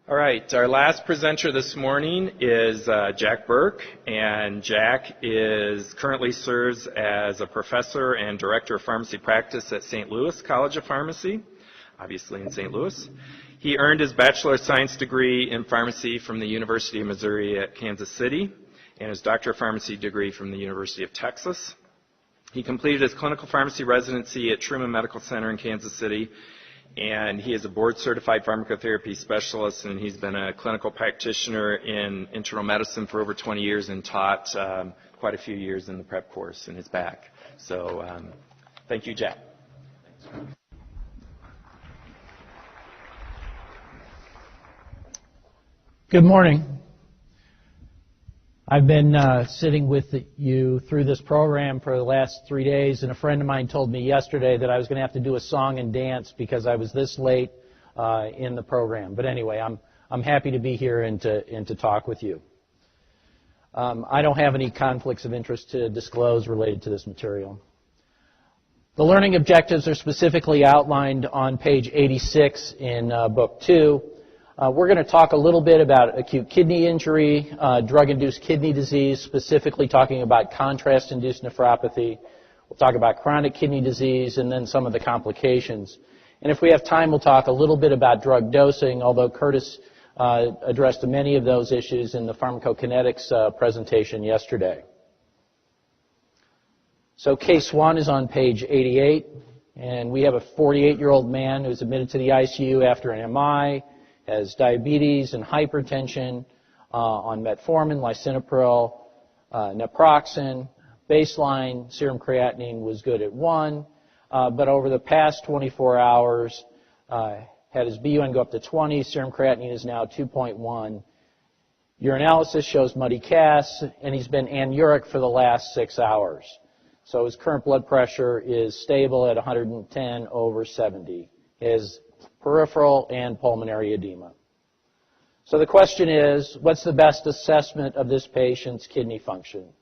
All right, our last presenter this morning is Jack Burke, and Jack currently serves as a professor and director of pharmacy practice at St. Louis College of Pharmacy, obviously in St. Louis. He earned his Bachelor of Science degree in pharmacy from the University of Missouri at Kansas City and his Doctor of Pharmacy degree from the University of Texas. He completed his clinical pharmacy residency at Truman Medical Center in Kansas City, and he is a board-certified pharmacotherapy specialist, and he's been a clinical practitioner in internal medicine for over 20 years and taught quite a few years in the prep course in his back. So thank you, Jack. Good morning. I've been sitting with you through this program for the last 3 days, and a friend of mine told me yesterday that I was going to have to do a song and dance because I was this late in the program. But anyway, I'm happy to be here and to talk with you. I don't have any conflicts of interest to disclose related to this material. The learning objectives are specifically outlined on page 86 in Book 2. We're going to talk a little bit about acute kidney injury, drug-induced kidney disease, specifically talking about contrast-induced nephropathy. We'll talk about chronic kidney disease and then some of the complications. And if we have time, we'll talk a little bit about drug dosing, although Curtis addressed many of those issues in the pharmacokinetics presentation yesterday. So case 1 is on page 88, and we have a 48-year-old man who's admitted to the ICU after an MI, has diabetes and hypertension on metformin, lisinopril, naproxen. Baseline serum creatinine was good at 1, but over the past 24 hours had his BUN go up to 20. Serum creatinine is now 2.1. Urinalysis shows muddy cas, and he's been anuric for the last 6 hours. So his current blood pressure is stable at 110/70. His peripheral and pulmonary edema. So the question is, what's the best assessment of this patient's kidney function?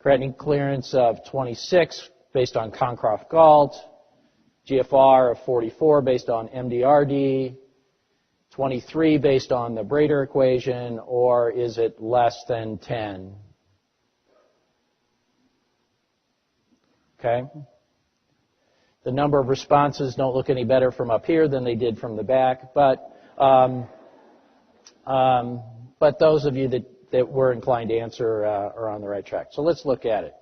Creatinine clearance of 26 based on Concroft-Gault, GFR of 44 based on MDRD, 23 based on the Brader equation, or is it less than 10? Okay. The number of responses don't look any better from up here than they did from the back, but those of you that were inclined to answer are on the right track. So let's look at it.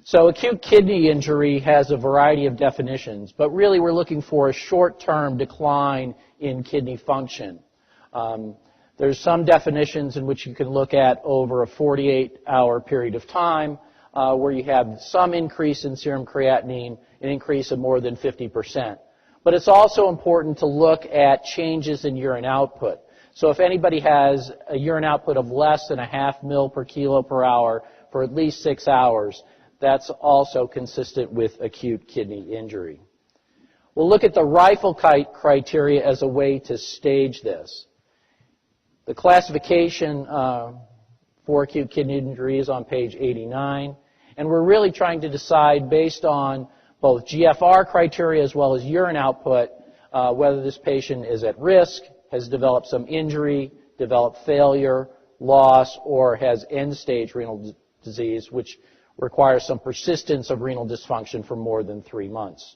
So acute kidney injury has a variety of definitions, but really we're looking for a short-term decline in kidney function. There's some definitions in which you can look at over a 48-hour period of time where you have some increase in serum creatinine, an increase of more than 50%. But it's also important to look at changes in urine output. So if anybody has a urine output of less than 0.5 ml per kilo per hour for at least 6 hours, that's also consistent with acute kidney injury. We'll look at the rifle criteria as a way to stage this. The classification for acute kidney injury is on page 89, and we're really trying to decide based on both GFR criteria as well as urine output whether this patient is at risk, has developed some injury, developed failure, loss, or has end-stage renal disease, which requires some persistence of renal dysfunction for more than 3 months.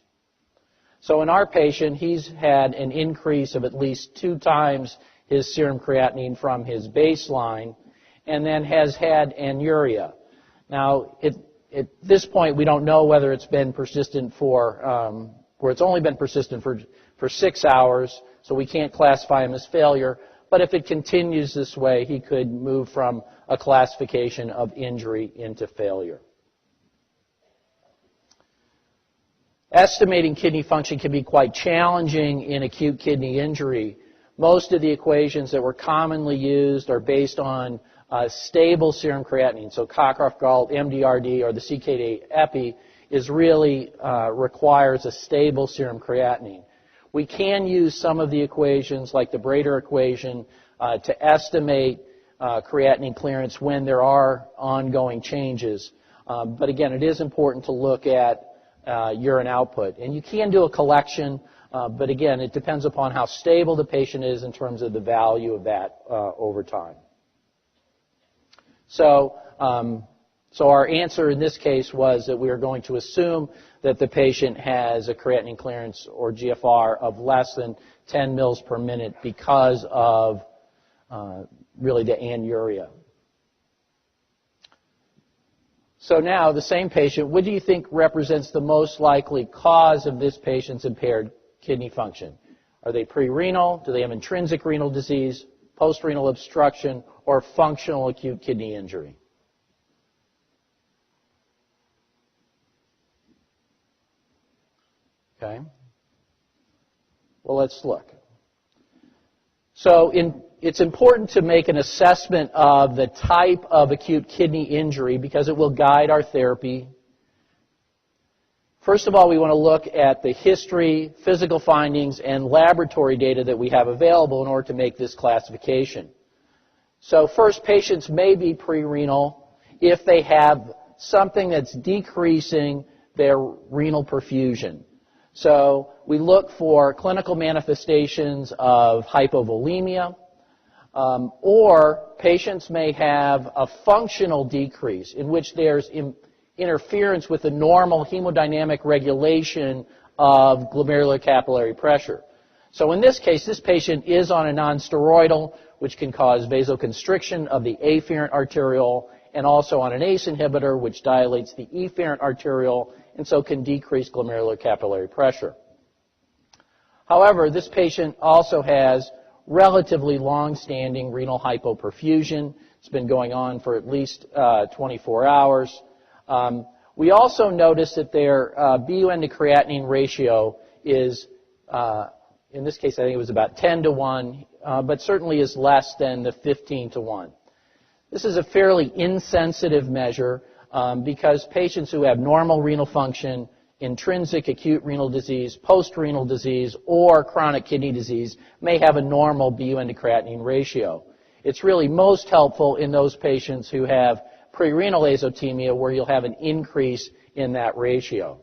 So in our patient, he's had an increase of at least 2 times his serum creatinine from his baseline, and then has had anuria. Now, at this point, we don't know whether it's been persistent for, where it's only been persistent for 6 hours, so we can't classify him as failure. But if it continues this way, he could move from a classification of injury into failure. Estimating kidney function can be quite challenging in acute kidney injury. Most of the equations that were commonly used are based on stable serum creatinine. So Cockcroft-Gault, MDRD, or the CKD epi is really requires a stable serum creatinine. We can use some of the equations like the Brader equation to estimate creatinine clearance when there are ongoing changes. But again, it is important to look at urine output. And you can do a collection But again, it depends upon how stable the patient is in terms of the value of that over time. So our answer in this case was that we are going to assume that the patient has a creatinine clearance or GFR of less than 10 mils per minute because of really the anuria. So now, the same patient, what do you think represents the most likely cause of this patient's impaired kidney function? Are they pre-renal? Do they have intrinsic renal disease, post-renal obstruction, or functional acute kidney injury? Okay. Well, let's look. So it's important to make an assessment of the type of acute kidney injury because it will guide our therapy. First of all, we want to look at the history, physical findings, and laboratory data that we have available in order to make this classification. So first, patients may be pre-renal if they have something that's decreasing their renal perfusion. So we look for clinical manifestations of hypovolemia, or patients may have a functional decrease in which there's interference with the normal hemodynamic regulation of glomerular capillary pressure. So in this case, this patient is on a nonsteroidal, which can cause vasoconstriction of the afferent arteriole, and also on an ACE inhibitor, which dilates the efferent arteriole, and so can decrease glomerular capillary pressure. However, this patient also has relatively long-standing renal hypoperfusion. It's been going on for at least 24 hours. We also notice that their BUN to creatinine ratio is, in this case I think it was about 10 to 1, but certainly is less than the 15 to 1. This is a fairly insensitive measure because patients who have normal renal function, intrinsic acute renal disease, post-renal disease, or chronic kidney disease may have a normal BUN to creatinine ratio. It's really most helpful in those patients who have pre-renal azotemia where you'll have an increase in that ratio.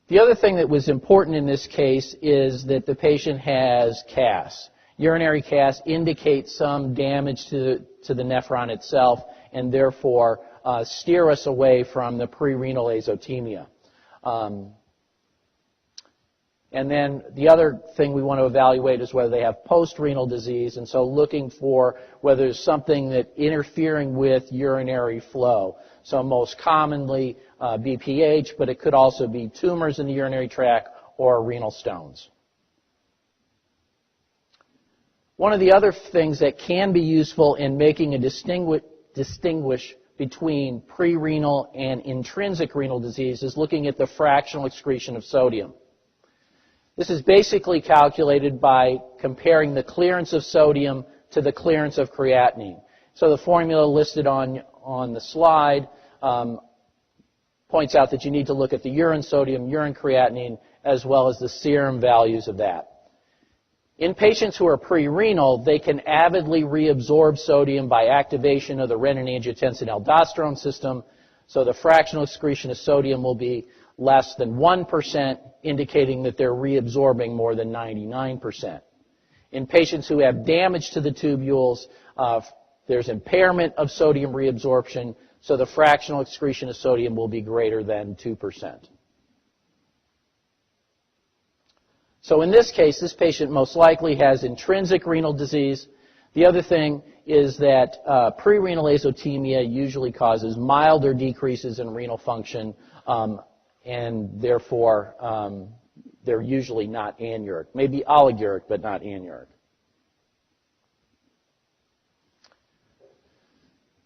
The other thing that was important in this case is that the patient has CAS. Urinary CAS indicates some damage to the nephron itself and therefore steer us away from the pre-renal azotemia. And then the other thing we want to evaluate is whether they have post-renal disease, and so looking for whether there's something that interfering with urinary flow. So most commonly BPH, but it could also be tumors in the urinary tract or renal stones. One of the other things that can be useful in making a distinguish between pre-renal and intrinsic renal disease is looking at the fractional excretion of sodium. This is basically calculated by comparing the clearance of sodium to the clearance of creatinine. So the formula listed on the slide points out that you need to look at the urine sodium, urine creatinine, as well as the serum values of that. In patients who are pre-renal, they can avidly reabsorb sodium by activation of the renin-angiotensin-aldosterone system, so the fractional excretion of sodium will be less than 1%, indicating that they're reabsorbing more than 99%. In patients who have damage to the tubules, there's impairment of sodium reabsorption, so the fractional excretion of sodium will be greater than 2%. So in this case, this patient most likely has intrinsic renal disease. The other thing is that pre-renal azotemia usually causes milder decreases in renal function, and therefore they're usually not anuric. Maybe oliguric, but not anuric.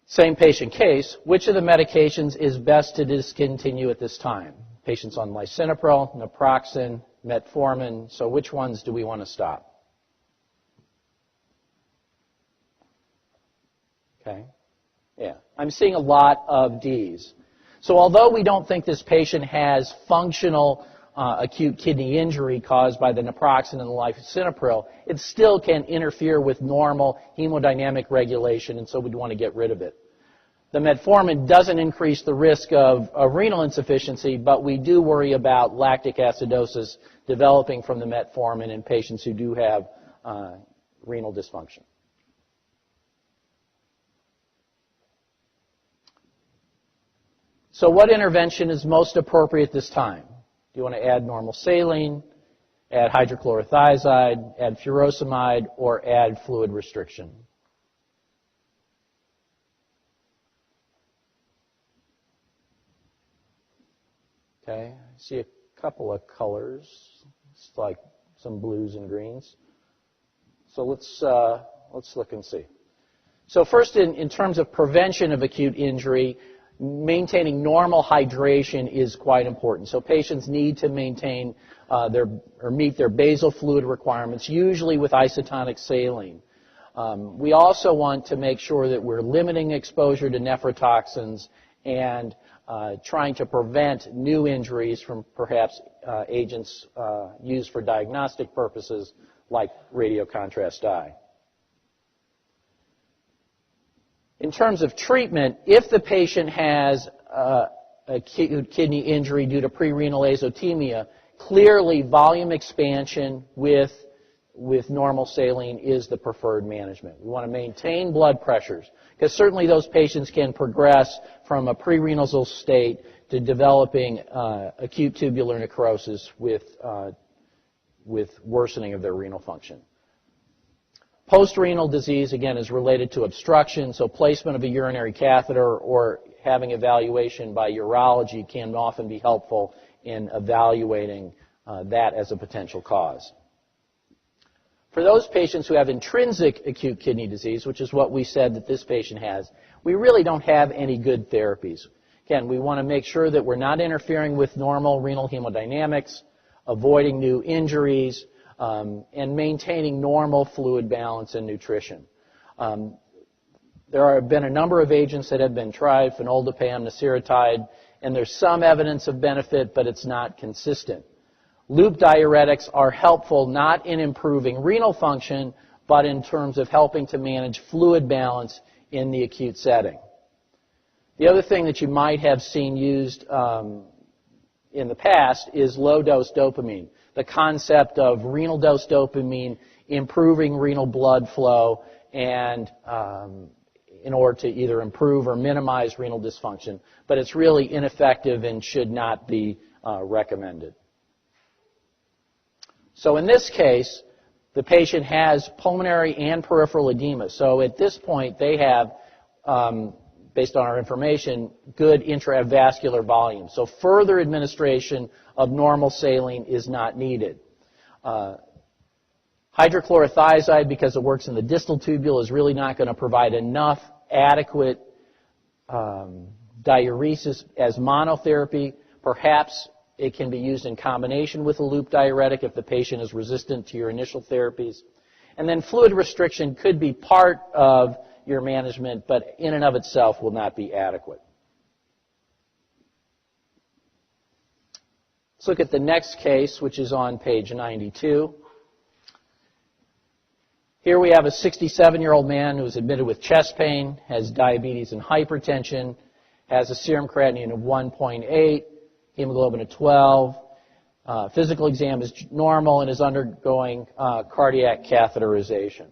Same patient case. Which of the medications is best to discontinue at this time? Patients on lisinopril, naproxen, metformin. So which ones do we want to stop? Okay. Yeah. I'm seeing a lot of Ds. So although we don't think this patient has functional acute kidney injury caused by the naproxen and the lisinopril, it still can interfere with normal hemodynamic regulation, and so we'd want to get rid of it. The metformin doesn't increase the risk of renal insufficiency, but we do worry about lactic acidosis developing from the metformin in patients who do have renal dysfunction. So what intervention is most appropriate this time? Do you want to add normal saline, add hydrochlorothiazide, add furosemide, or add fluid restriction? Okay, I see a couple of colors. It's like some blues and greens. So let's look and see. So first, in terms of prevention of acute injury, maintaining normal hydration is quite important. So patients need to maintain meet their basal fluid requirements, usually with isotonic saline. We also want to make sure that we're limiting exposure to nephrotoxins and trying to prevent new injuries from perhaps agents used for diagnostic purposes like radiocontrast dye. In terms of treatment, if the patient has acute kidney injury due to prerenal azotemia, clearly volume expansion with normal saline is the preferred management. We want to maintain blood pressures because certainly those patients can progress from a prerenal state to developing acute tubular necrosis with worsening of their renal function. Post-renal disease, again, is related to obstruction, so placement of a urinary catheter or having evaluation by urology can often be helpful in evaluating that as a potential cause. For those patients who have intrinsic acute kidney disease, which is what we said that this patient has, we really don't have any good therapies. Again, we want to make sure that we're not interfering with normal renal hemodynamics, avoiding new injuries, and maintaining normal fluid balance and nutrition. There have been a number of agents that have been tried, phenoldipan, nasiratide, and there's some evidence of benefit, but it's not consistent. Loop diuretics are helpful not in improving renal function, but in terms of helping to manage fluid balance in the acute setting. The other thing that you might have seen used in the past is low-dose dopamine. The concept of renal dose dopamine improving renal blood flow and in order to either improve or minimize renal dysfunction, but it's really ineffective and should not be recommended. So in this case, the patient has pulmonary and peripheral edema. So at this point, they have, based on our information, good intravascular volume. So further administration of normal saline is not needed. Hydrochlorothiazide, because it works in the distal tubule, is really not going to provide enough adequate diuresis as monotherapy. Perhaps it can be used in combination with a loop diuretic if the patient is resistant to your initial therapies. And then fluid restriction could be part of your management, but in and of itself will not be adequate. Let's look at the next case, which is on page 92. Here we have a 67-year-old man who is admitted with chest pain, has diabetes and hypertension, has a serum creatinine of 1.8, hemoglobin of 12, physical exam is normal, and is undergoing cardiac catheterization.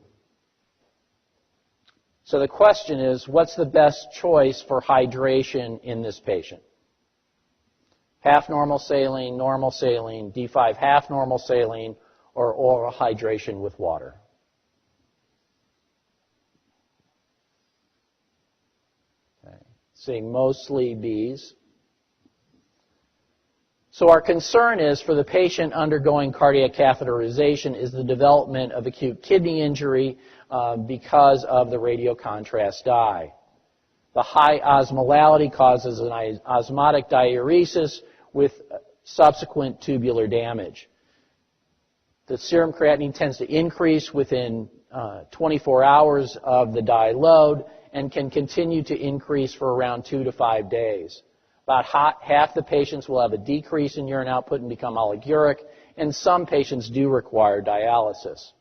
So the question is, what's the best choice for hydration in this patient? Half normal saline, D5 half normal saline, or oral hydration with water? Okay. Seeing mostly Bs. So our concern is for the patient undergoing cardiac catheterization is the development of acute kidney injury because of the radiocontrast dye. The high osmolality causes an osmotic diuresis with subsequent tubular damage. The serum creatinine tends to increase within 24 hours of the dye load and can continue to increase for around 2 to 5 days. About half the patients will have a decrease in urine output and become oliguric, and some patients do require dialysis.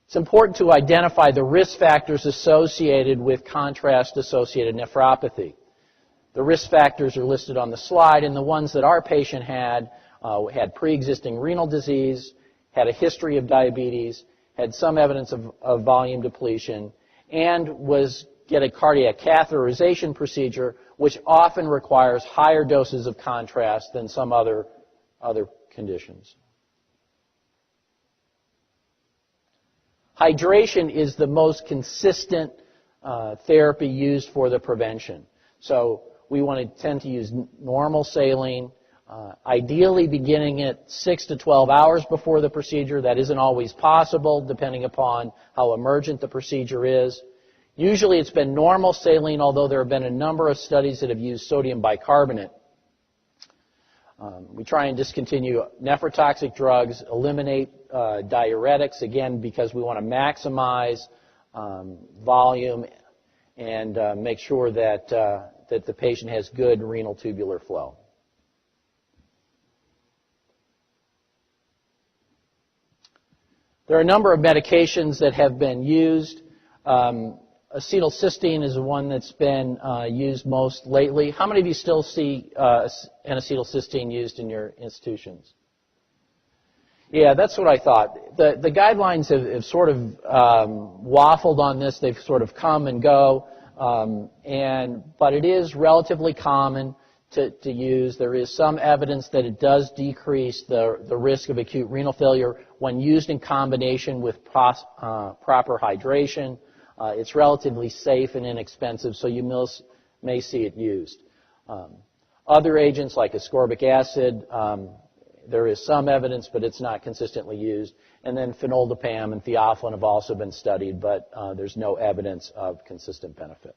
It's important to identify the risk factors associated with contrast-associated nephropathy. The risk factors are listed on the slide, and the ones that our patient had pre-existing renal disease, had a history of diabetes, had some evidence of volume depletion, and get a cardiac catheterization procedure, which often requires higher doses of contrast than some other conditions. Hydration is the most consistent therapy used for the prevention. So we want to tend to use normal saline, ideally beginning at 6 to 12 hours before the procedure. That isn't always possible, depending upon how emergent the procedure is. Usually it's been normal saline, although there have been a number of studies that have used sodium bicarbonate. We try and discontinue nephrotoxic drugs, eliminate diuretics, again, because we want to maximize volume and make sure that the patient has good renal tubular flow. There are a number of medications that have been used. Acetylcysteine is the one that's been used most lately. How many of you still see N-acetylcysteine used in your institutions? Yeah, that's what I thought. The guidelines have sort of waffled on this. They've sort of come and go, but it is relatively common to use. There is some evidence that it does decrease the risk of acute renal failure when used in combination with proper hydration. It's relatively safe and inexpensive, so you may see it used. Other agents like ascorbic acid, there is some evidence, but it's not consistently used. And then phenoldiprem and theophylline have also been studied, but there's no evidence of consistent benefit.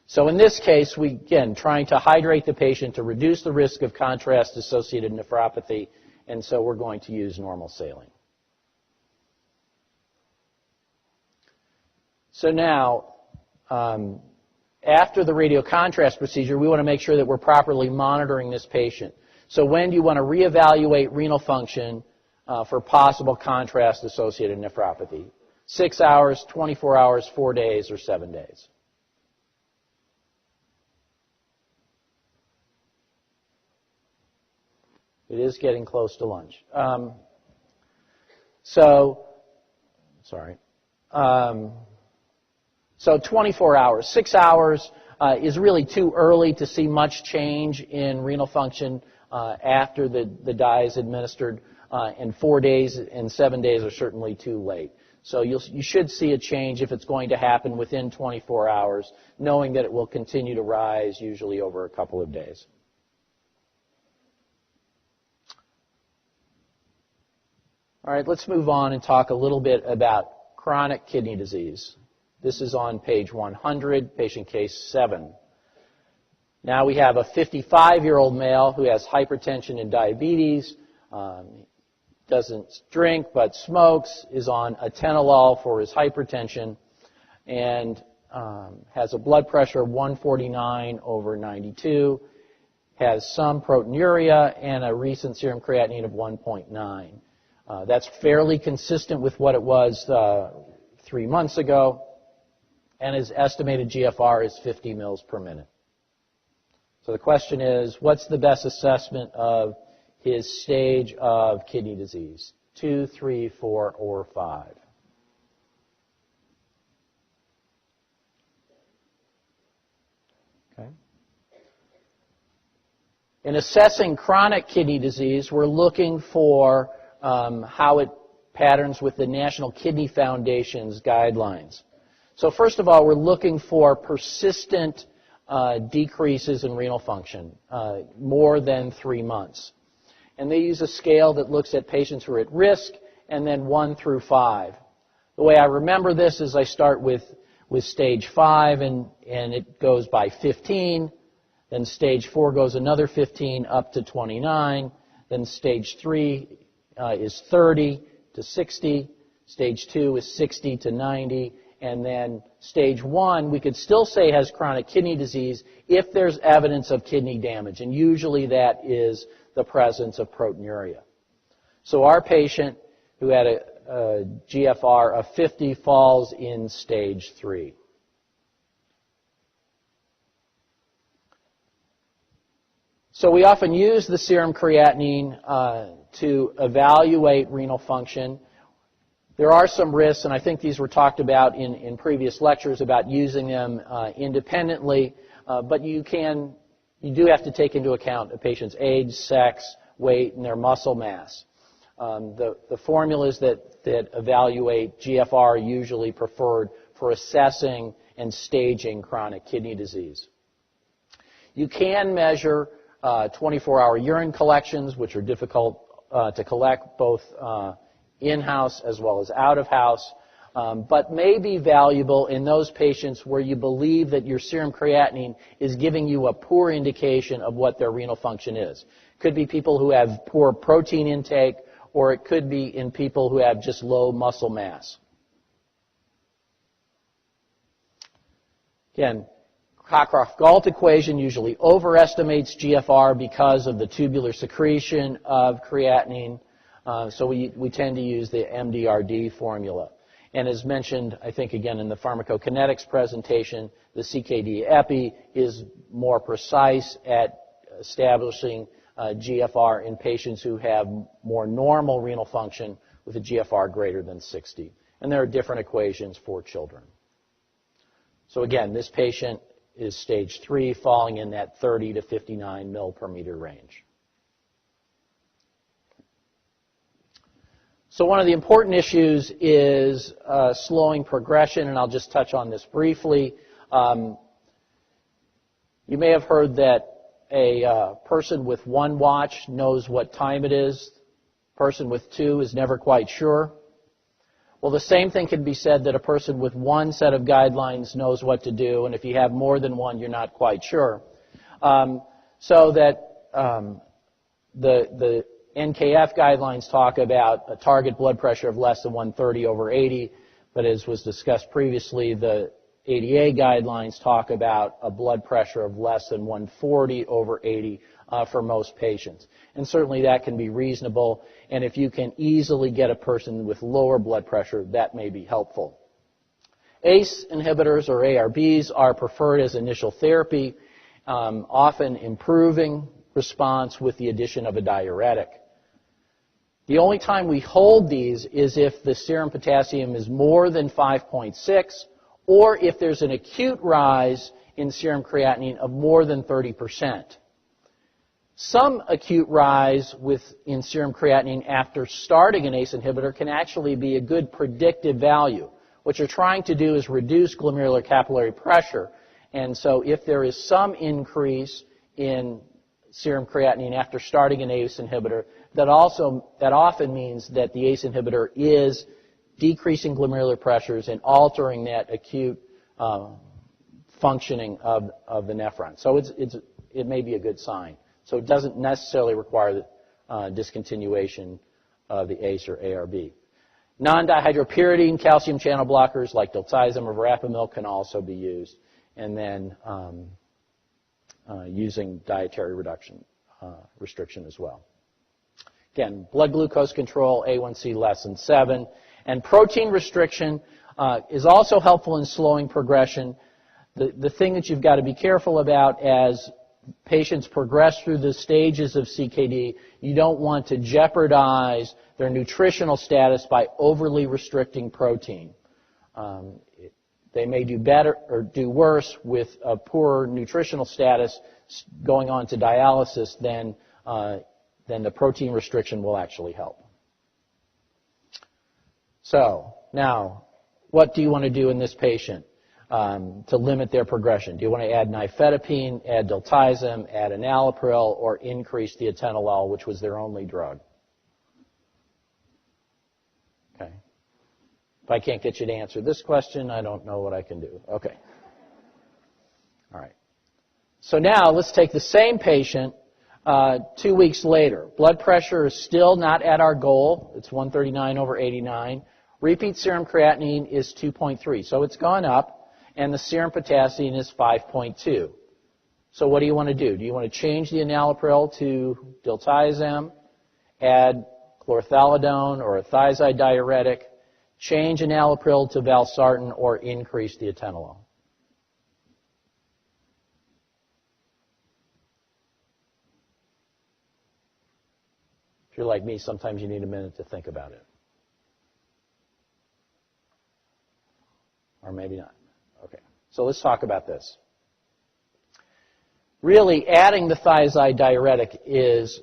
So in this case, again, trying to hydrate the patient to reduce the risk of contrast-associated nephropathy, and so we're going to use normal saline. So now, after the radiocontrast procedure, we want to make sure that we're properly monitoring this patient. So when do you want to reevaluate renal function for possible contrast-associated nephropathy? 6 hours, 24 hours, 4 days, or 7 days? It is getting close to lunch. So 24 hours. 6 hours is really too early to see much change in renal function after the dye is administered, and 4 days and 7 days are certainly too late. So you should see a change if it's going to happen within 24 hours, knowing that it will continue to rise usually over a couple of days. All right, let's move on and talk a little bit about chronic kidney disease. This is on page 100, patient case 7. Now we have a 55-year-old male who has hypertension and diabetes, doesn't drink but smokes, is on atenolol for his hypertension, and has a blood pressure of 149/92, has some proteinuria, and a recent serum creatinine of 1.9. That's fairly consistent with what it was 3 months ago, and his estimated GFR is 50 mils per minute. So the question is, what's the best assessment of his stage of kidney disease? 2, 3, 4, or 5? Okay. In assessing chronic kidney disease, we're looking for how it patterns with the National Kidney Foundation's guidelines. So first of all, we're looking for persistent decreases in renal function, more than 3 months. And they use a scale that looks at patients who are at risk, and then 1 through 5. The way I remember this is I start with stage 5, and it goes by 15. Then stage 4 goes another 15 up to 29. Then stage 3 is 30 to 60. Stage 2 is 60 to 90. And then stage 1, we could still say has chronic kidney disease if there's evidence of kidney damage. And usually that is the presence of proteinuria. So our patient who had GFR of 50 falls in stage 3. So we often use the serum creatinine to evaluate renal function. There are some risks, and I think these were talked about in previous lectures about using them independently, but you do have to take into account a patient's age, sex, weight, and their muscle mass. The formulas that evaluate GFR are usually preferred for assessing and staging chronic kidney disease. You can measure 24-hour urine collections, which are difficult to collect both in-house as well as out-of-house, but may be valuable in those patients where you believe that your serum creatinine is giving you a poor indication of what their renal function is. Could be people who have poor protein intake, or it could be in people who have just low muscle mass. Again, Cockcroft-Gault equation usually overestimates GFR because of the tubular secretion of creatinine, so we tend to use the MDRD formula. And as mentioned, I think again in the pharmacokinetics presentation, the CKD-EPI is more precise at establishing GFR in patients who have more normal renal function with a GFR greater than 60. And there are different equations for children. So again, this patient is stage 3, falling in that 30 to 59 mil per meter range. So one of the important issues is slowing progression, and I'll just touch on this briefly. You may have heard that a person with one watch knows what time it is. Person with two is never quite sure. Well, the same thing can be said that a person with one set of guidelines knows what to do, and if you have more than one, you're not quite sure. So that the NKF guidelines talk about a target blood pressure of less than 130/80, but as was discussed previously, the ADA guidelines talk about a blood pressure of less than 140/80 for most patients. And certainly that can be reasonable, and if you can easily get a person with lower blood pressure, that may be helpful. ACE inhibitors, or ARBs, are preferred as initial therapy, often improving response with the addition of a diuretic. The only time we hold these is if the serum potassium is more than 5.6, or if there's an acute rise in serum creatinine of more than 30%. Some acute rise in serum creatinine after starting an ACE inhibitor can actually be a good predictive value. What you're trying to do is reduce glomerular capillary pressure, and so if there is some increase in serum creatinine after starting an ACE inhibitor, that often means that the ACE inhibitor is decreasing glomerular pressures and altering that acute functioning of the nephron. So it may be a good sign. So it doesn't necessarily require the discontinuation of the ACE or ARB. Non-dihydropyridine calcium channel blockers like diltiazem or verapamil can also be used. And then using dietary restriction as well. Again, blood glucose control, A1C less than 7. And protein restriction is also helpful in slowing progression. The thing that you've got to be careful about as patients progress through the stages of CKD, you don't want to jeopardize their nutritional status by overly restricting protein. They may do better or do worse with a poor nutritional status going on to dialysis than the protein restriction will actually help. So, now, what do you want to do in this patient to limit their progression? Do you want to add nifedipine, add diltiazem, add enalapril, or increase the atenolol, which was their only drug? Okay. If I can't get you to answer this question, I don't know what I can do. Okay. All right. So now let's take the same patient 2 weeks later. Blood pressure is still not at our goal. It's 139/89. Repeat serum creatinine is 2.3. So it's gone up, and the serum potassium is 5.2. So what do you want to do? Do you want to change the enalapril to diltiazem, add chlorthalidone or a thiazide diuretic, change enalapril to valsartan, or increase the atenolol. If you're like me, sometimes you need a minute to think about it. Or maybe not. Okay, so let's talk about this. Really, adding the thiazide diuretic is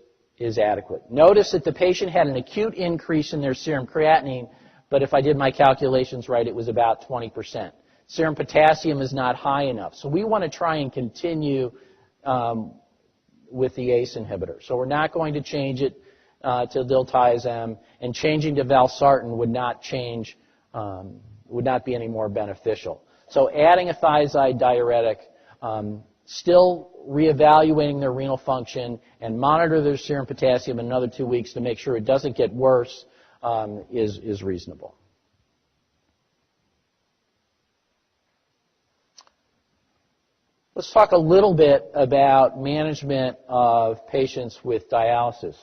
adequate. Notice that the patient had an acute increase in their serum creatinine, but if I did my calculations right, it was about 20%. Serum potassium is not high enough. So we want to try and continue with the ACE inhibitor. So we're not going to change it to diltiazem, and changing to valsartan would not change, would not be any more beneficial. So adding a thiazide diuretic, still reevaluating their renal function, and monitor their serum potassium in another 2 weeks to make sure it doesn't get worse is reasonable. Let's talk a little bit about management of patients with dialysis.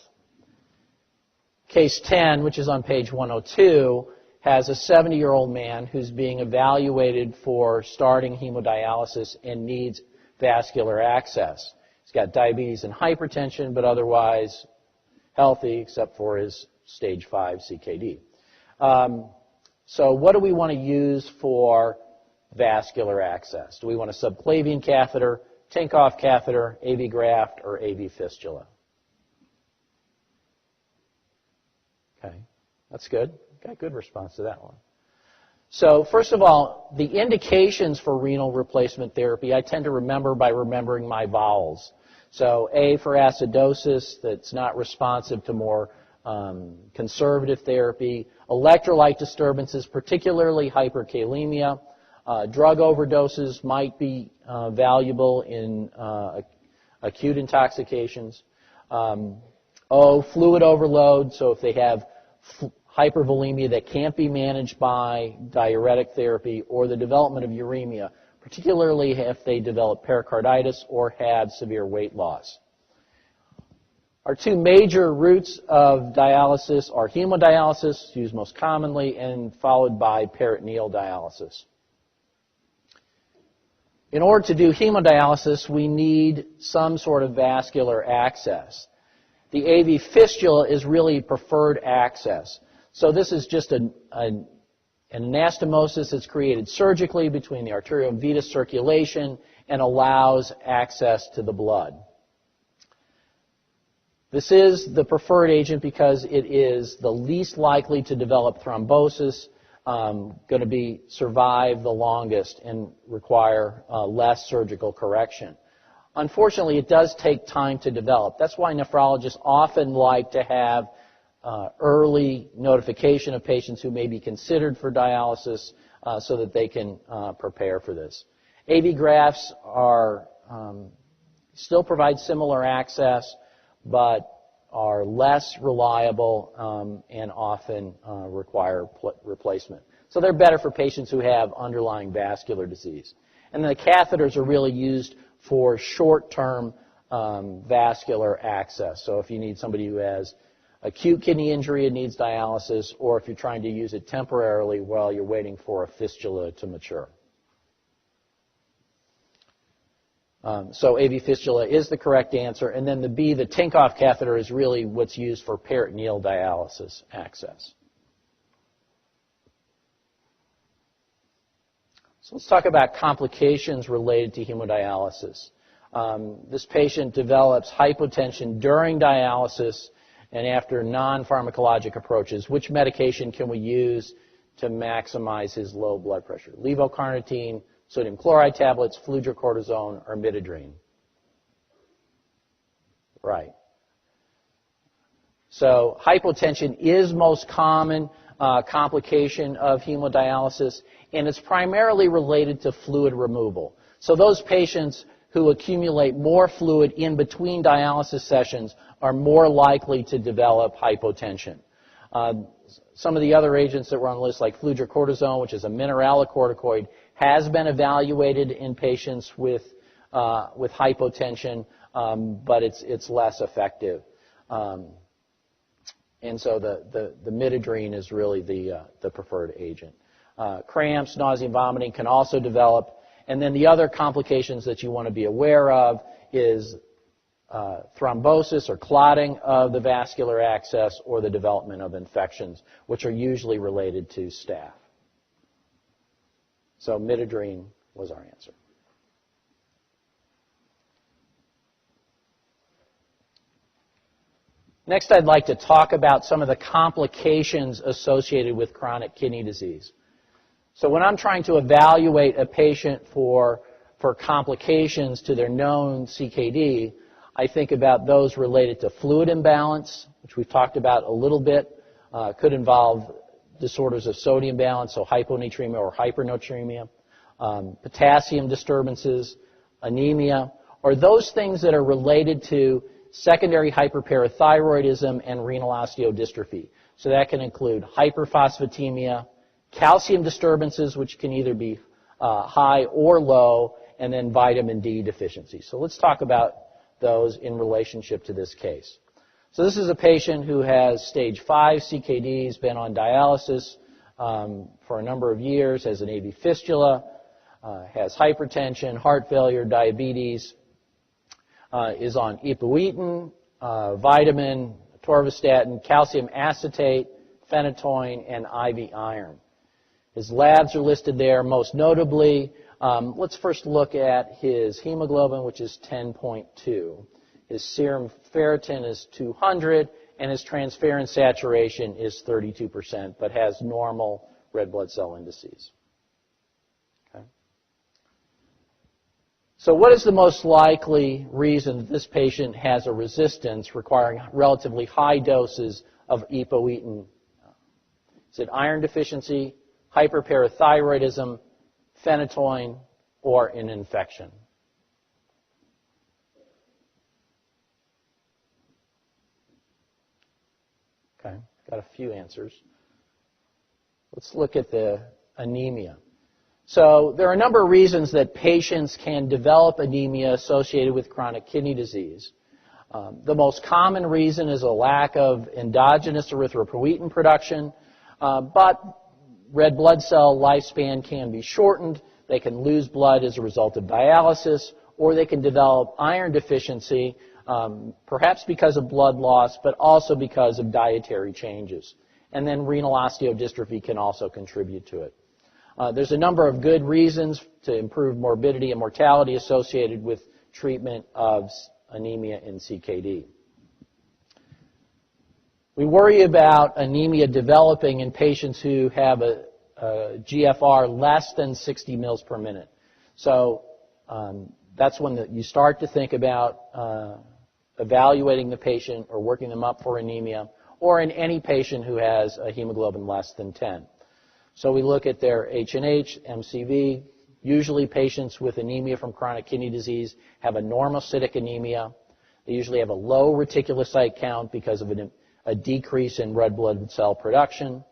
Case 10, which is on page 102, has a 70-year-old man who's being evaluated for starting hemodialysis and needs vascular access. He's got diabetes and hypertension, but otherwise healthy except for his stage 5 CKD. So what do we want to use for vascular access? Do we want a subclavian catheter, Tinkoff catheter, AV graft, or AV fistula? Okay, that's good. Got good response to that one. So first of all, the indications for renal replacement therapy, I tend to remember by remembering my vowels. So A for acidosis, that's not responsive to more conservative therapy. Electrolyte disturbances, particularly hyperkalemia. Drug overdoses might be valuable in acute intoxications. O, fluid overload, so if they have hypervolemia that can't be managed by diuretic therapy, or the development of uremia, particularly if they develop pericarditis or have severe weight loss. Our two major routes of dialysis are hemodialysis, used most commonly, and followed by peritoneal dialysis. In order to do hemodialysis, we need some sort of vascular access. The AV fistula is really preferred access. So this is just an anastomosis that's created surgically between the arteriovenous circulation and allows access to the blood. This is the preferred agent because it is the least likely to develop thrombosis, going to survive the longest and require less surgical correction. Unfortunately, it does take time to develop. That's why nephrologists often like to have early notification of patients who may be considered for dialysis so that they can prepare for this. AV grafts are still provide similar access, but are less reliable and often require replacement. So they're better for patients who have underlying vascular disease. And the catheters are really used for short-term vascular access. So if you need somebody who has acute kidney injury and needs dialysis, or if you're trying to use it temporarily while you're waiting for a fistula to mature. So AV fistula is the correct answer. And then the B, the Tinkoff catheter, is really what's used for peritoneal dialysis access. So let's talk about complications related to hemodialysis. This patient develops hypotension during dialysis and after non-pharmacologic approaches. Which medication can we use to maximize his low blood pressure? Levocarnitine, sodium chloride tablets, fludrocortisone, or midodrine? Right. So hypotension is most common complication of hemodialysis, and it's primarily related to fluid removal. So those patients who accumulate more fluid in between dialysis sessions are more likely to develop hypotension. Some of the other agents that were on the list, like fludrocortisone, which is a mineralocorticoid, has been evaluated in patients with hypotension, but it's less effective. And so the midodrine is really the preferred agent. Cramps, nausea, and vomiting can also develop. And then the other complications that you want to be aware of is thrombosis or clotting of the vascular access or the development of infections, which are usually related to staph. So midodrine was our answer. Next, I'd like to talk about some of the complications associated with chronic kidney disease. So when I'm trying to evaluate a patient for complications to their known CKD, I think about those related to fluid imbalance, which we've talked about a little bit. Could involve disorders of sodium balance, so hyponatremia or hypernatremia, potassium disturbances, anemia, or those things that are related to secondary hyperparathyroidism and renal osteodystrophy. So that can include hyperphosphatemia, calcium disturbances, which can either be high or low, and then vitamin D deficiency. So let's talk about those in relationship to this case. So this is a patient who has stage 5 CKD, has been on dialysis for a number of years, has an AV fistula, has hypertension, heart failure, diabetes, is on epoetin, vitamin, atorvastatin, calcium acetate, phenytoin, and IV iron. His labs are listed there, most notably. Let's first look at his hemoglobin, which is 10.2. His serum ferritin is 200, and his transferrin saturation is 32%, but has normal red blood cell indices. Okay. So what is the most likely reason that this patient has a resistance requiring relatively high doses of epoetin? Is it iron deficiency, hyperparathyroidism, phenytoin, or an infection? Okay, got a few answers. Let's look at the anemia. So there are a number of reasons that patients can develop anemia associated with chronic kidney disease. The most common reason is a lack of endogenous erythropoietin production, but red blood cell lifespan can be shortened. They can lose blood as a result of dialysis, or they can develop iron deficiency, perhaps because of blood loss, but also because of dietary changes. And then renal osteodystrophy can also contribute to it. There's a number of good reasons to improve morbidity and mortality associated with treatment of anemia in CKD. We worry about anemia developing in patients who have a GFR less than 60 mils per minute. So that's when you start to think about evaluating the patient or working them up for anemia, or in any patient who has a hemoglobin less than 10. So we look at their H&H, MCV. Usually patients with anemia from chronic kidney disease have a normocytic anemia. They usually have a low reticulocyte count because of a decrease in red blood cell production.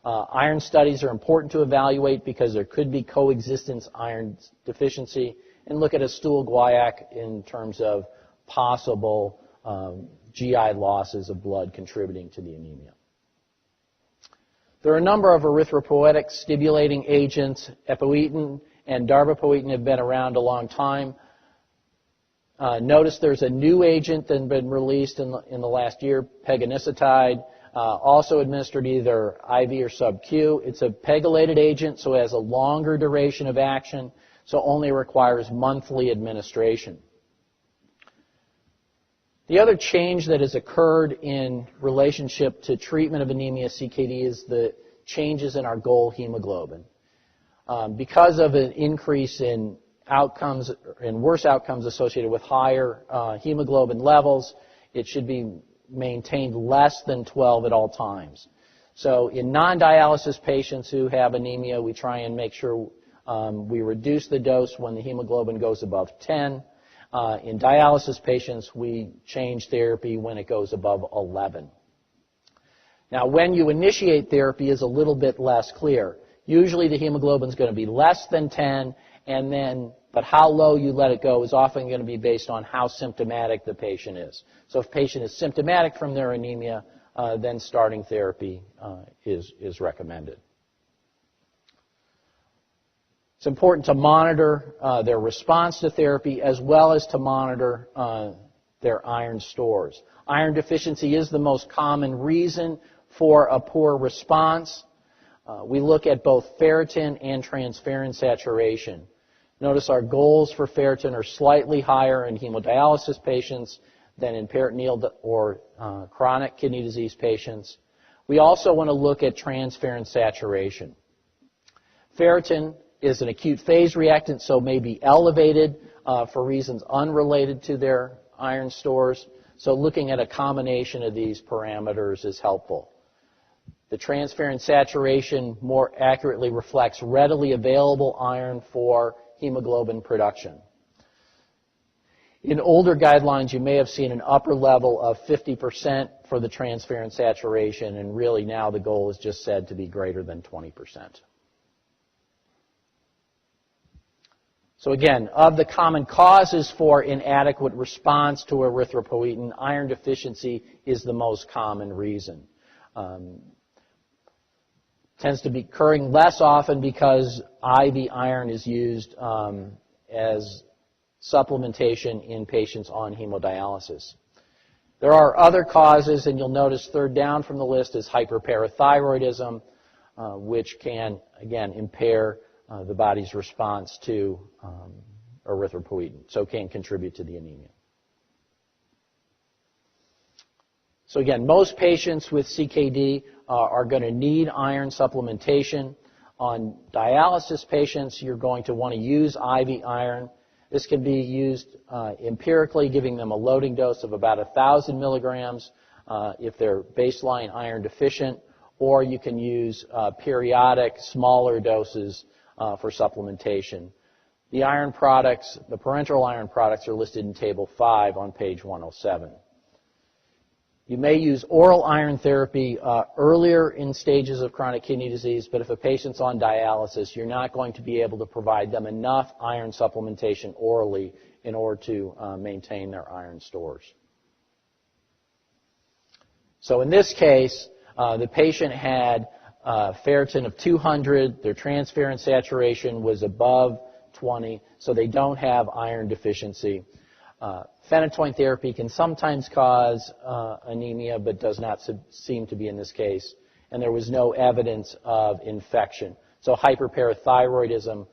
Iron studies are important to evaluate because there could be coexistence iron deficiency, and look at a stool guaiac in terms of possible GI losses of blood contributing to the anemia. There are a number of erythropoietic stimulating agents. Epoetin and darbepoetin have been around a long time. Notice there's a new agent that's been released in the last year, pegonisotide, also administered either IV or sub-Q. It's a pegylated agent, so it has a longer duration of action, so only requires monthly administration. The other change that has occurred in relationship to treatment of anemia CKD is the changes in our goal hemoglobin. Because of an increase in outcomes and worse outcomes associated with higher hemoglobin levels, it should be maintained less than 12 at all times. So in non-dialysis patients who have anemia, we try and make sure we reduce the dose when the hemoglobin goes above 10. In dialysis patients, we change therapy when it goes above 11. Now, when you initiate therapy is a little bit less clear. Usually the hemoglobin is going to be less than 10, but how low you let it go is often going to be based on how symptomatic the patient is. So if the patient is symptomatic from their anemia, then starting therapy is recommended. It's important to monitor their response to therapy as well as to monitor their iron stores. Iron deficiency is the most common reason for a poor response. We look at both ferritin and transferrin saturation. Notice our goals for ferritin are slightly higher in hemodialysis patients than in peritoneal or chronic kidney disease patients. We also want to look at transferrin saturation. Ferritin is an acute phase reactant, so may be elevated for reasons unrelated to their iron stores. So looking at a combination of these parameters is helpful. The transferrin saturation more accurately reflects readily available iron for hemoglobin production. In older guidelines, you may have seen an upper level of 50% for the transferrin saturation, and really now the goal is just said to be greater than 20%. So again, of the common causes for inadequate response to erythropoietin, iron deficiency is the most common reason. Tends to be occurring less often because IV iron is used as supplementation in patients on hemodialysis. There are other causes, and you'll notice third down from the list is hyperparathyroidism, which can, again, impair the body's response to erythropoietin, so can contribute to the anemia. So again, most patients with CKD are going to need iron supplementation. On dialysis patients, you're going to want to use IV iron. This can be used empirically, giving them a loading dose of about 1,000 milligrams if they're baseline iron deficient, or you can use periodic smaller doses for supplementation. The iron products, the parenteral iron products, are listed in Table 5 on page 107. You may use oral iron therapy earlier in stages of chronic kidney disease, but if a patient's on dialysis, you're not going to be able to provide them enough iron supplementation orally in order to maintain their iron stores. So in this case, the patient had ferritin of 200, their transferrin saturation was above 20, so they don't have iron deficiency. Phenytoin therapy can sometimes cause anemia, but does not seem to be in this case. And there was no evidence of infection. So hyperparathyroidism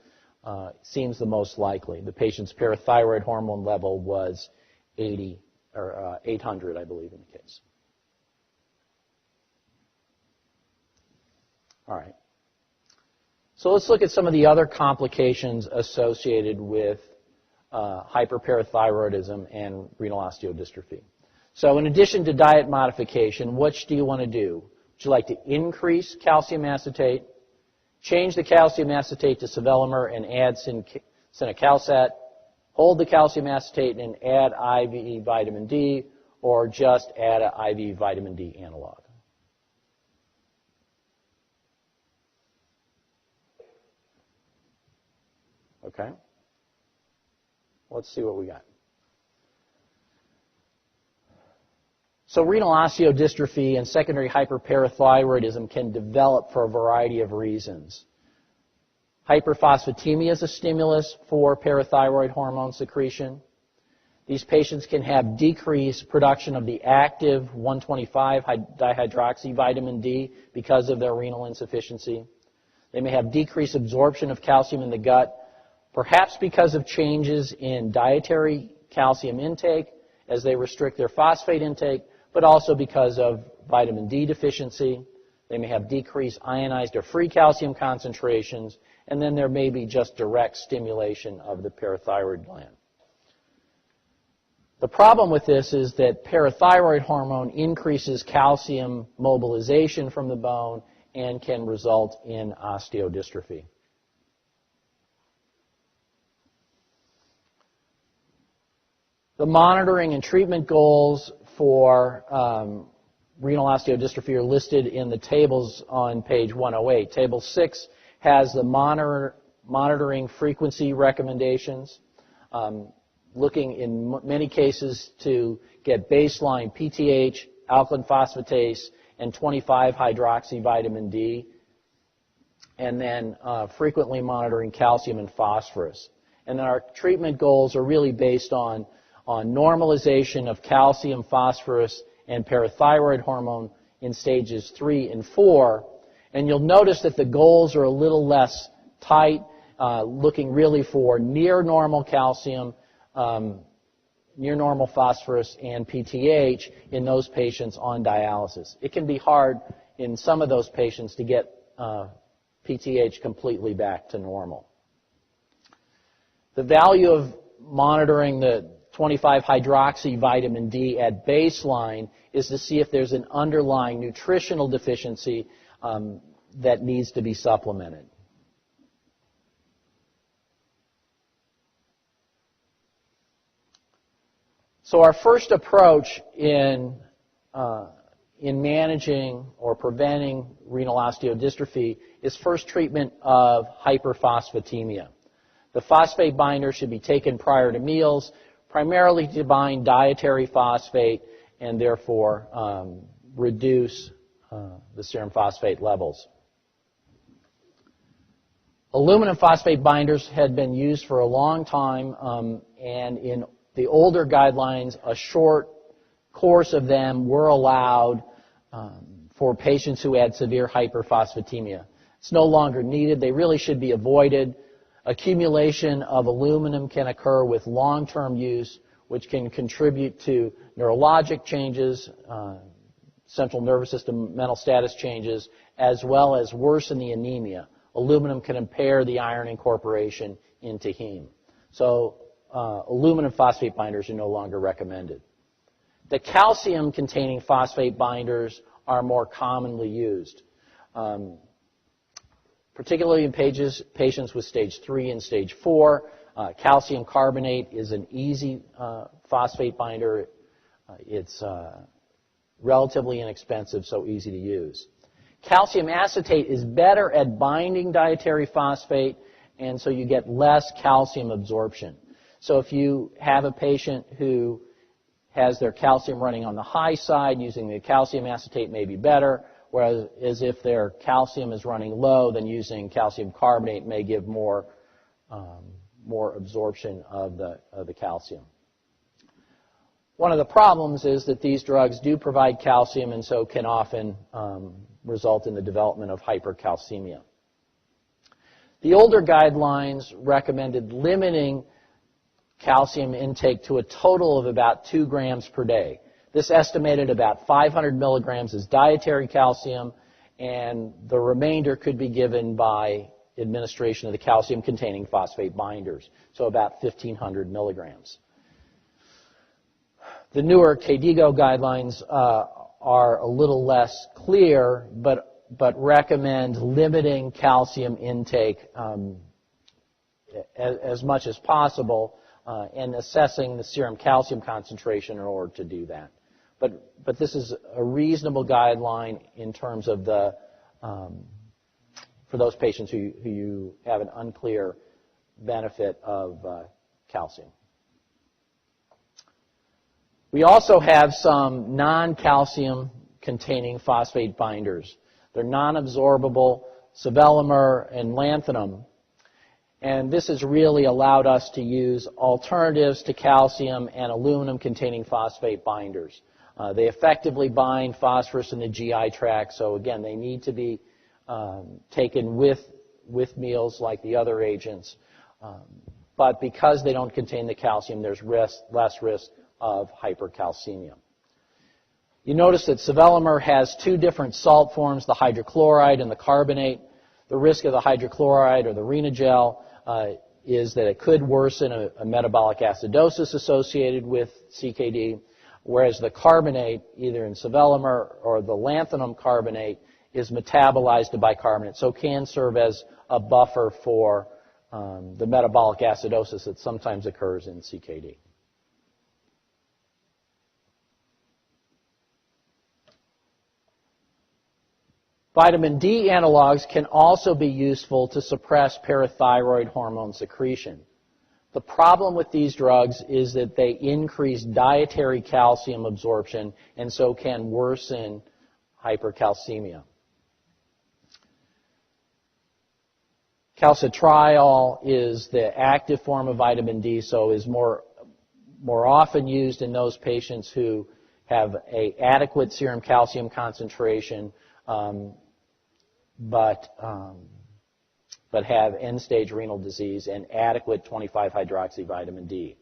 seems the most likely. The patient's parathyroid hormone level was 80 or 800, I believe, in the case. All right. So let's look at some of the other complications associated with hyperparathyroidism and renal osteodystrophy. So in addition to diet modification, what do you want to do? Would you like to increase calcium acetate, change the calcium acetate to sevelamer and add cinacalcet, hold the calcium acetate and add IV vitamin D, or just add an IV vitamin D analog? Okay. Let's see what we got. So renal osteodystrophy and secondary hyperparathyroidism can develop for a variety of reasons. Hyperphosphatemia is a stimulus for parathyroid hormone secretion. These patients can have decreased production of the active 125 dihydroxy vitamin D because of their renal insufficiency. They may have decreased absorption of calcium in the gut, perhaps because of changes in dietary calcium intake as they restrict their phosphate intake, but also because of vitamin D deficiency. They may have decreased ionized or free calcium concentrations, and then there may be just direct stimulation of the parathyroid gland. The problem with this is that parathyroid hormone increases calcium mobilization from the bone and can result in osteodystrophy. The monitoring and treatment goals for renal osteodystrophy are listed in the tables on page 108. Table 6 has the monitoring frequency recommendations, looking in many cases to get baseline PTH, alkaline phosphatase, and 25-hydroxyvitamin D, and then frequently monitoring calcium and phosphorus. And our treatment goals are really based on normalization of calcium, phosphorus, and parathyroid hormone in stages 3 and 4. And you'll notice that the goals are a little less tight, looking really for near normal calcium, near normal phosphorus, and PTH in those patients on dialysis. It can be hard in some of those patients to get PTH completely back to normal. The value of monitoring the 25-hydroxyvitamin D at baseline is to see if there's an underlying nutritional deficiency that needs to be supplemented. So our first approach in managing or preventing renal osteodystrophy is first treatment of hyperphosphatemia. The phosphate binder should be taken prior to meals, primarily to bind dietary phosphate and therefore reduce the serum phosphate levels. Aluminum phosphate binders had been used for a long time, and in the older guidelines, a short course of them were allowed for patients who had severe hyperphosphatemia. It's no longer needed. They really should be avoided. Accumulation of aluminum can occur with long-term use, which can contribute to neurologic changes, central nervous system mental status changes, as well as worsen the anemia. Aluminum can impair the iron incorporation into heme. So aluminum phosphate binders are no longer recommended. The calcium-containing phosphate binders are more commonly used, particularly in patients with stage 3 and stage 4. Calcium carbonate is an easy phosphate binder. It's relatively inexpensive, so easy to use. Calcium acetate is better at binding dietary phosphate, and so you get less calcium absorption. So if you have a patient who has their calcium running on the high side, using the calcium acetate may be better, whereas if their calcium is running low, then using calcium carbonate may give more absorption of the calcium. One of the problems is that these drugs do provide calcium and so can often result in the development of hypercalcemia. The older guidelines recommended limiting calcium intake to a total of about 2 grams per day. This estimated about 500 milligrams as dietary calcium, and the remainder could be given by administration of the calcium-containing phosphate binders, so about 1,500 milligrams. The newer KDIGO guidelines are a little less clear, but recommend limiting calcium intake as much as possible and assessing the serum calcium concentration in order to do that. But this is a reasonable guideline in terms of the for those patients who have an unclear benefit of calcium. We also have some non-calcium containing phosphate binders. They're non-absorbable, sevelamer and lanthanum. And this has really allowed us to use alternatives to calcium and aluminum containing phosphate binders. They effectively bind phosphorus in the GI tract, so again, they need to be taken with meals like the other agents. But because they don't contain the calcium, there's less risk of hypercalcemia. You notice that sevelamer has 2 different salt forms, the hydrochloride and the carbonate. The risk of the hydrochloride or the Renagel is that it could worsen a metabolic acidosis associated with CKD, whereas the carbonate, either in sevelamer or the lanthanum carbonate, is metabolized to bicarbonate, so can serve as a buffer for the metabolic acidosis that sometimes occurs in CKD. Vitamin D analogs can also be useful to suppress parathyroid hormone secretion. The problem with these drugs is that they increase dietary calcium absorption and so can worsen hypercalcemia. Calcitriol is the active form of vitamin D, so is more often used in those patients who have an adequate serum calcium concentration, but have end-stage renal disease and adequate 25-hydroxyvitamin D.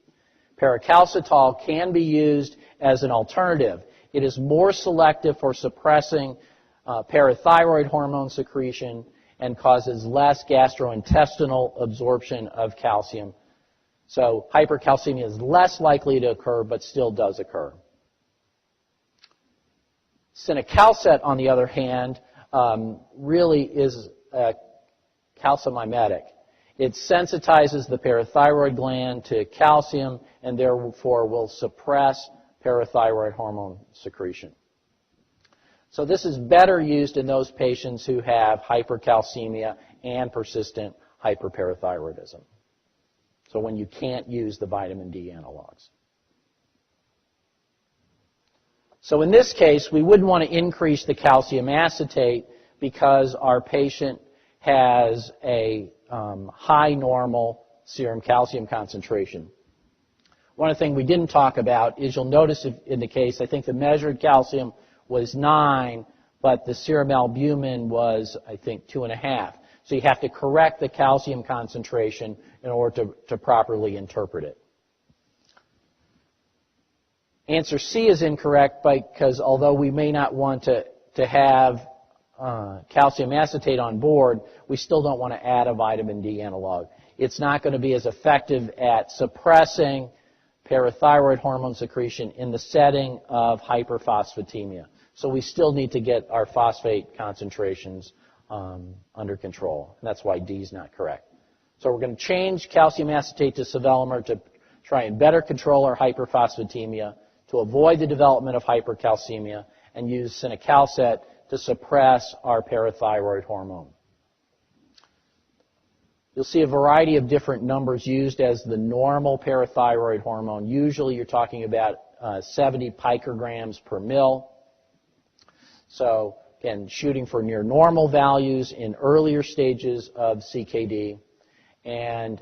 Paracalcitol can be used as an alternative. It is more selective for suppressing parathyroid hormone secretion and causes less gastrointestinal absorption of calcium. So hypercalcemia is less likely to occur, but still does occur. Cinacalcet, on the other hand, really is a calcimimetic. It sensitizes the parathyroid gland to calcium and therefore will suppress parathyroid hormone secretion. So this is better used in those patients who have hypercalcemia and persistent hyperparathyroidism. So when you can't use the vitamin D analogs. So in this case, we wouldn't want to increase the calcium acetate because our patient has a high normal serum calcium concentration. One of the things we didn't talk about is you'll notice in the case, I think the measured calcium was 9, but the serum albumin was, I think, 2.5. So you have to correct the calcium concentration in order to properly interpret it. Answer C is incorrect because although we may not want to have calcium acetate on board, we still don't want to add a vitamin D analog. It's not going to be as effective at suppressing parathyroid hormone secretion in the setting of hyperphosphatemia. So we still need to get our phosphate concentrations under control. And that's why D is not correct. So we're going to change calcium acetate to sevelamer to try and better control our hyperphosphatemia, to avoid the development of hypercalcemia, and use cinacalcet to suppress our parathyroid hormone. You'll see a variety of different numbers used as the normal parathyroid hormone. Usually you're talking about 70 picograms per mil. So again, shooting for near normal values in earlier stages of CKD. And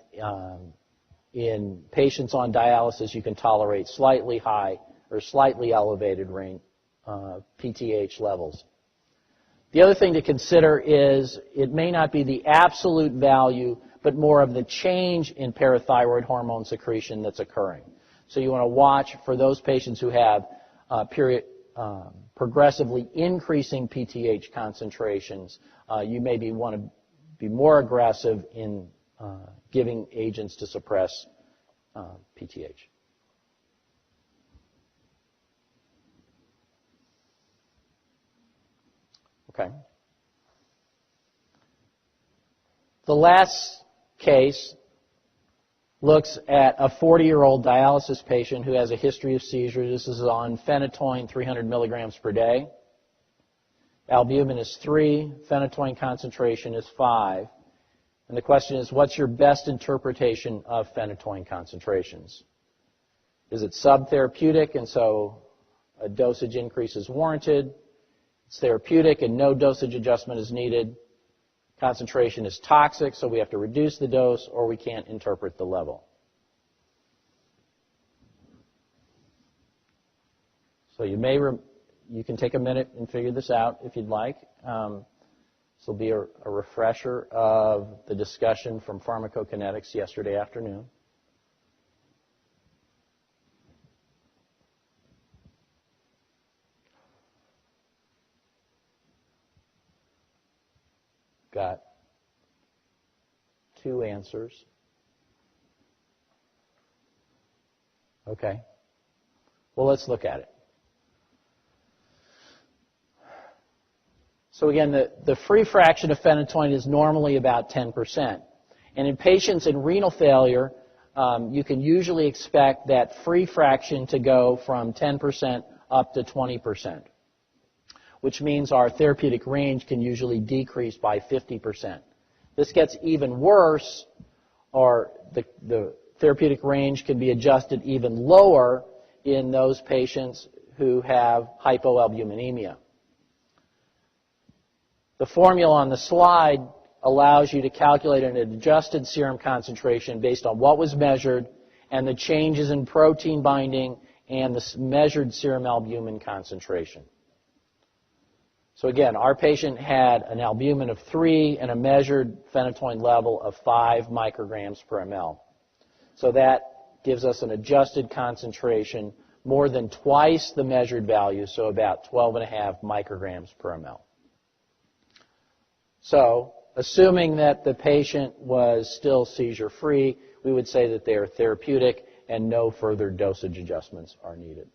in patients on dialysis, you can tolerate slightly high or slightly elevated PTH levels. The other thing to consider is it may not be the absolute value, but more of the change in parathyroid hormone secretion that's occurring. So you want to watch for those patients who have progressively increasing PTH concentrations. You maybe want to be more aggressive in giving agents to suppress PTH. Okay. The last case looks at a 40-year-old dialysis patient who has a history of seizures. This is on phenytoin 300 milligrams per day. Albumin is 3, phenytoin concentration is 5. And the question is, what's your best interpretation of phenytoin concentrations? Is it subtherapeutic and so a dosage increase is warranted? It's therapeutic and no dosage adjustment is needed. Concentration is toxic, so we have to reduce the dose or we can't interpret the level. So you can take a minute and figure this out if you'd like. This will be a refresher of the discussion from pharmacokinetics yesterday afternoon. Got 2 answers. Okay. Well, let's look at it. So again, the free fraction of phenytoin is normally about 10%. And in patients in renal failure, you can usually expect that free fraction to go from 10% up to 20%, which means our therapeutic range can usually decrease by 50%. This gets even worse, or the therapeutic range can be adjusted even lower in those patients who have hypoalbuminemia. The formula on the slide allows you to calculate an adjusted serum concentration based on what was measured and the changes in protein binding and the measured serum albumin concentration. So again, our patient had an albumin of 3 and a measured phenytoin level of 5 micrograms per ml. So that gives us an adjusted concentration more than twice the measured value, so about 12.5 micrograms per ml. So, assuming that the patient was still seizure-free, we would say that they are therapeutic and no further dosage adjustments are needed.